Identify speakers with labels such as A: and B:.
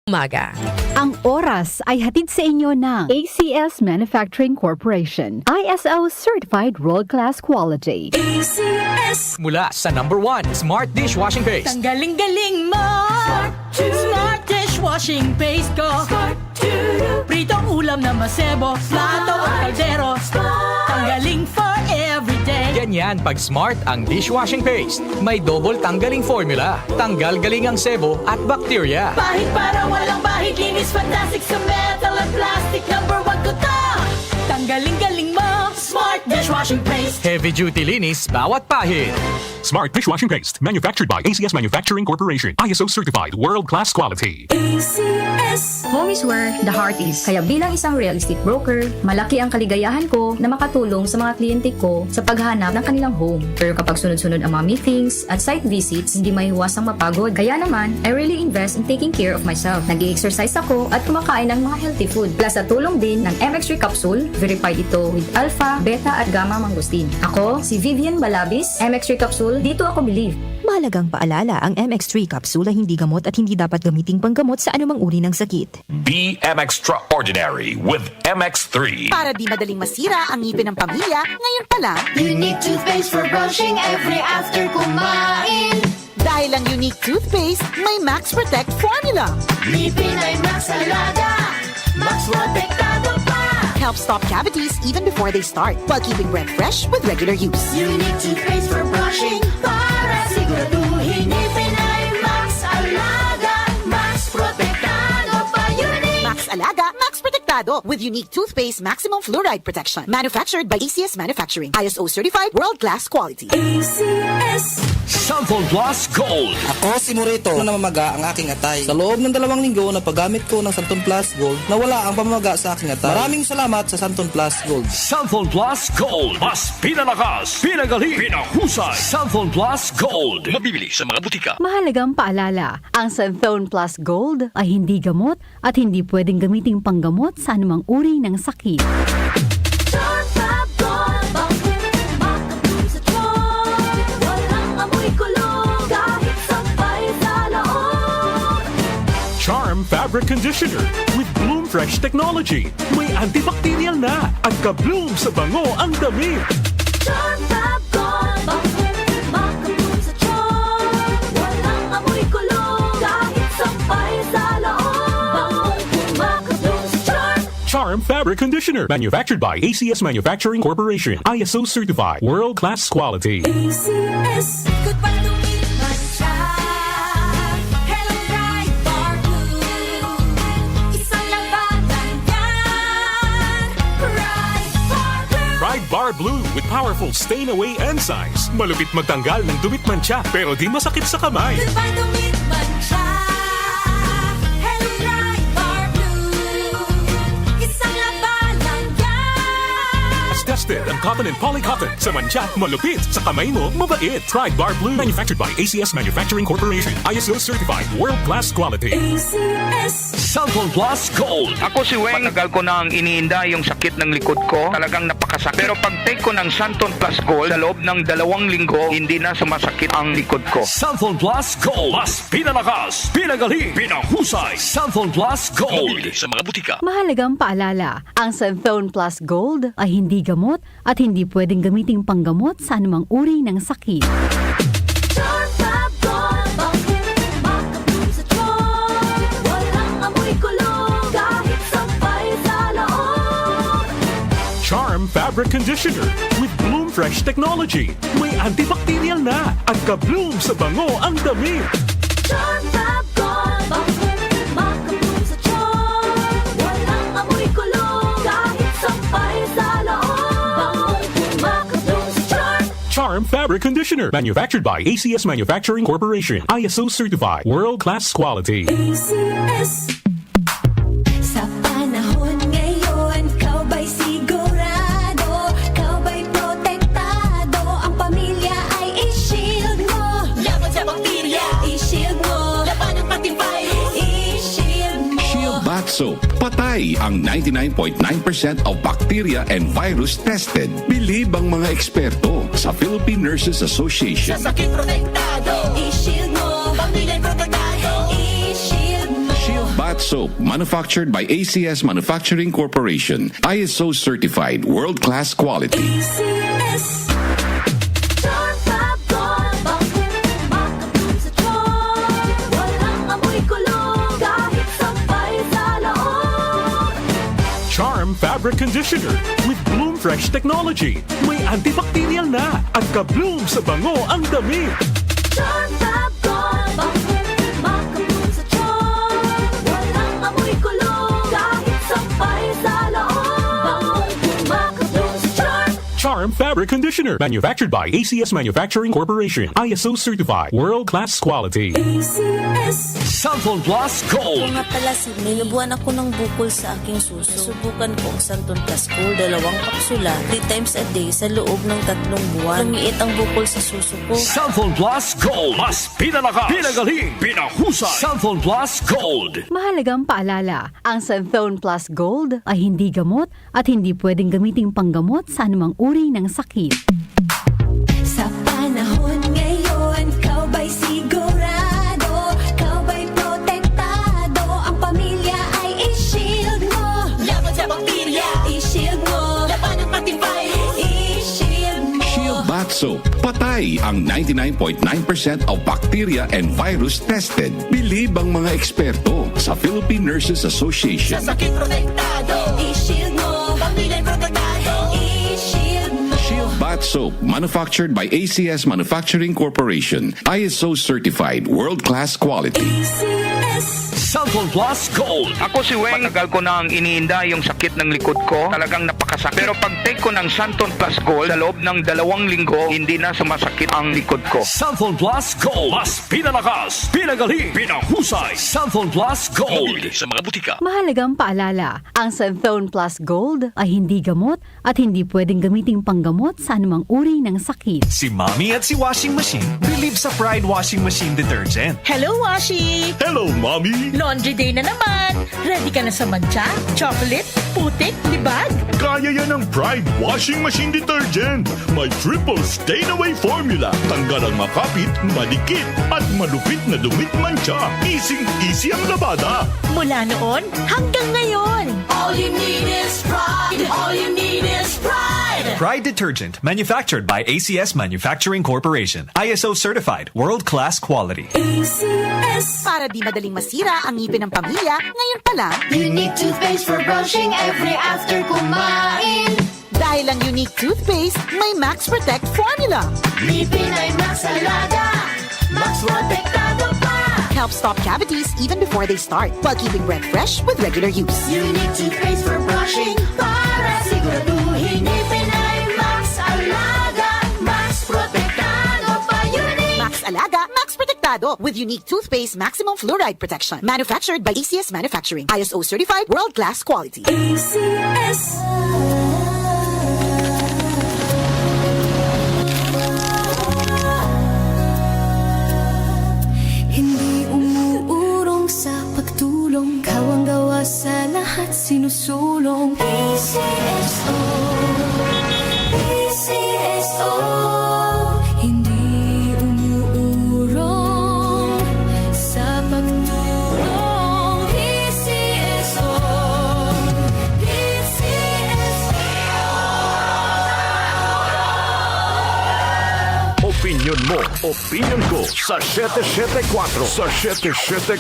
A: Umaga.
B: Ang oras ay hatid sa inyo ng ACS Manufacturing Corporation. ISO Certified World-Class Quality.
C: ACS.
D: Mula sa #1 Smart Dishwashing Paste.
C: Ang galing-galing mo. Smart dishwashing paste ko. Pritong ulam na masebo. Plato at kaldero. Tanggaling for everyday.
D: Ganyan pag Smart ang dishwashing paste. May double tanggaling formula. Tanggal galing ang sebo at bakterya.
C: Bahid para walang bahid. Linis fantastic sa metal at plastic. #1 ko to. Tanggaling-galing mo. Smart dishwashing paste.
D: Heavy duty linis bawat pahid.
E: Smart Dishwashing Paste, manufactured by ACS Manufacturing Corporation. ISO certified, world-class quality.
C: ACS.
F: Home is where the heart is. Kaya bilang isang real estate broker, malaki ang kaligayahan ko na makatulong sa mga kliyente ko sa paghanap ng kanilang home. Pero kapag sunod-sunod ang mga meetings at site visits, hindi maiwasang mapagod. Kaya naman, I really invest in taking care of myself. Nag-i-exercise ako at kumakain ng mga healthy food. Plus sa tulong din ng MX3 capsule, verified ito with alpha, beta at gamma mangosteen. Ako, si Vivian Balabis, MX3 capsule, dito ako believe.
G: Mahalagang paalala, ang MX3 capsule ay hindi gamot at hindi dapat gamiting panggamot sa anumang uri ng sakit.
H: Be extraordinary with MX3.
I: Para di madaling masira ang ngipin ng pamilya, ngayon pa lang,
J: Unique toothpaste for brushing every after kumain.
I: dahil ang unique toothpaste, may Max Protect formula.
J: Ngipin ay Max Alaga, Max Protektado pa.
I: Helps stop cavities even before they start, while keeping breath fresh with regular use.
J: Unique toothpaste for brushing para siguraduhin ngipin ay Max Alaga, Max Protektado pa. Unique.
I: Max Alaga, Max Protectado with unique toothpaste maximum fluoride protection. Manufactured by ACS Manufacturing. ISO certified world-class quality.
C: ACS.
H: Santon Plus Gold.
K: Ako si Morito na namamaga ang aking atay. Sa loob ng 2 linggo na paggamit ko ng Santon Plus Gold, nawala ang pamamaga sa aking atay. Maraming salamat sa Santon Plus Gold.
H: Santon Plus Gold. Mas pinalakas, pinagaling, pinahusay. Santon Plus Gold. Mabibili sa mga butika.
B: Mahalagang paalala, ang Santhone Plus Gold ay hindi gamot at hindi pwedeng gamiting panggamot sa anumang uri ng sakit.
E: Charm Fabric Conditioner with Bloom Fresh Technology. May antibacterial na at ka-bloom sa bango ang damit. Charm Fabric Conditioner, manufactured by ACS Manufacturing Corporation. ISO certified, world-class quality.
C: ACS. Goodbye to me, Mancha. Hello, bright bar blue. Isang labanan yan. Bright bar blue.
E: Pride Bar Blue with powerful stain-away enzymes. Malupit magtanggal ng dumit mancha pero di masakit sa kamay.
C: Goodbye to me, Mancha. Hello, bright bar blue. Isang labanan yan.
E: As tested ang cotton and polycotton sa mancha, malupit sa kamay mo, mabait. Pride Bar Blue, manufactured by ACS Manufacturing Corporation. ISO certified, world-class quality.
C: ACS.
H: Santon Plus Gold.
L: Ako si Weng, matagal ko nang iniinda yung sakit ng likod ko. Talagang napakasakit. Pero pag take ko ng Santon Plus Gold, sa loob ng 2 linggo, hindi na sumasakit ang likod ko.
H: Santon Plus Gold. Mas pinalakas, pinagaling, pinahusay. Santon Plus Gold. Mabibili sa mga butika.
B: Mahalagang paalala, ang Santhone Plus Gold ay hindi gamot at hindi pwedeng gamiting panggamot sa anumang uri ng sakit.
E: Charm Fabric Conditioner with Bloom Fresh Technology. May antibacterial na at ka-bloom sa bango ang damit. Charm Fabric Conditioner, manufactured by ACS Manufacturing Corporation. ISO certified, world-class quality.
C: ACS. Sa panahon ngayon, ikaw ba'y sigurado? Ikaw ba'y protektado? Ang pamilya ay i-shield mo. Laban sa bakterya, i-shield mo. Laban ng pati virus, i-shield mo.
M: Shield Bath Soap. Patay ang 99.9% of bacteria and virus tested. Believe ang mga eksperto sa Philippine Nurses Association.
C: Sa sakit protektado, i-shield mo. Pamilya'y protektado, i-shield mo.
M: Shield Bath Bat Soap, manufactured by ACS Manufacturing Corporation. ISO certified, world-class quality.
C: ACS Charm Fab Gold. Bakit makatulong sa tiyan? Walang amoy kulong kahit sampay sa loob.
E: Charm Fabric Conditioner with Bloom Fresh Technology. May antibacterial na at ka-bloom sa bango ang damit.
C: Charm Fab Gold. Bakit makatulong sa tiyan? Walang amoy kulong kahit sampay sa loob. Makatulong sa Charm.
E: Charm Fabric Conditioner, manufactured by ACS Manufacturing Corporation. ISO certified, world-class quality.
C: ACS
H: Santon Plus Gold.
A: Nga pala, Sidney, nabuhan ako ng bukol sa aking suso. Subukan ko ang Santon Plus Gold, 2 kapsula, 3 times a day sa loob ng 3 buwan. Lumiit ang bukol sa suso ko.
H: Santon Plus Gold. Mas pinalakas, pinagaling, pinahusay. Santon Plus Gold.
B: Mahalagang paalala, ang Santhone Plus Gold ay hindi gamot at hindi pwedeng gamiting panggamot sa anumang uri ng sakit.
C: Sa panahon ngayon, kau ba'y sigurado? Kau ba'y protektado? Ang pamilya ay i-shield mo. Laban sa bakterya, i-shield mo. Laban ng pati virus, i-shield mo.
M: Shield Bat Soap. Patay ang 99.9% of bacteria and virus tested. Believe ang mga eksperto sa Philippine Nurses Association.
J: Sa sakit protektado.
C: I-shield mo.
J: Pamilya protektado.
C: I-shield mo.
M: Shield Bat Soap, manufactured by ACS Manufacturing Corporation. ISO certified, world-class quality.
C: ACS
H: Santon Plus Gold.
L: Ako si Weng, matagal ko nang iniinda yung sakit ng likod ko. Talagang napakasakit. Pero pag take ko ng Santon Plus Gold, sa loob ng 2 linggo, hindi na sumasakit ang likod ko.
H: Santon Plus Gold. Mas pinalakas, pinagaling, pinahusay. Santon Plus Gold. Mabili sa mga butika.
B: Mahalagang paalala, ang Santhone Plus Gold ay hindi gamot at hindi pwedeng gamiting panggamot sa anumang uri ng sakit.
N: Si Mommy at si Washing Machine believe sa Pride Washing Machine Detergent.
J: Hello, Washi!
E: Hello, Mommy!
J: Laundry day na naman! Ready ka na sa mancha, chocolate, putik, libag?
E: Kaya yan ang Pride Washing Machine Detergent. May triple stain-away formula. Tanggal ang makapit, madikit, at malupit na dumit mancha. Easy ang labada.
J: Mula noon hanggang ngayon. All you need is pride. All you need is pride.
N: Pride Detergent, manufactured by ACS Manufacturing Corporation. ISO certified, world-class quality.
C: ACS
I: Para di madaling masira ang ngipin ng pamilya, ngayon pa lang,
J: Unique toothpaste for brushing every after kumain.
I: dahil ang unique toothpaste, may Max Protect formula.
J: Ngipin ay Max Alaga. Max protektado pa.
I: Helps stop cavities even before they start, while keeping breath fresh with regular use.
J: Unique toothpaste for brushing para siguraduhin ngipin ay Max Alaga. Max protektado pa. Unique.
I: Max Alaga, Max Protectado with unique toothpaste maximum fluoride protection. Manufactured by ACS Manufacturing. ISO certified, world-class quality.
C: ACS Hindi umuurong sa pagtulong, kawang gawa sa lahat sinusulong. PCSO PCSO Hindi umuurong sa pagtulong. PCSO
H: Opinion mo, opinion ko sa 774. Sa 774.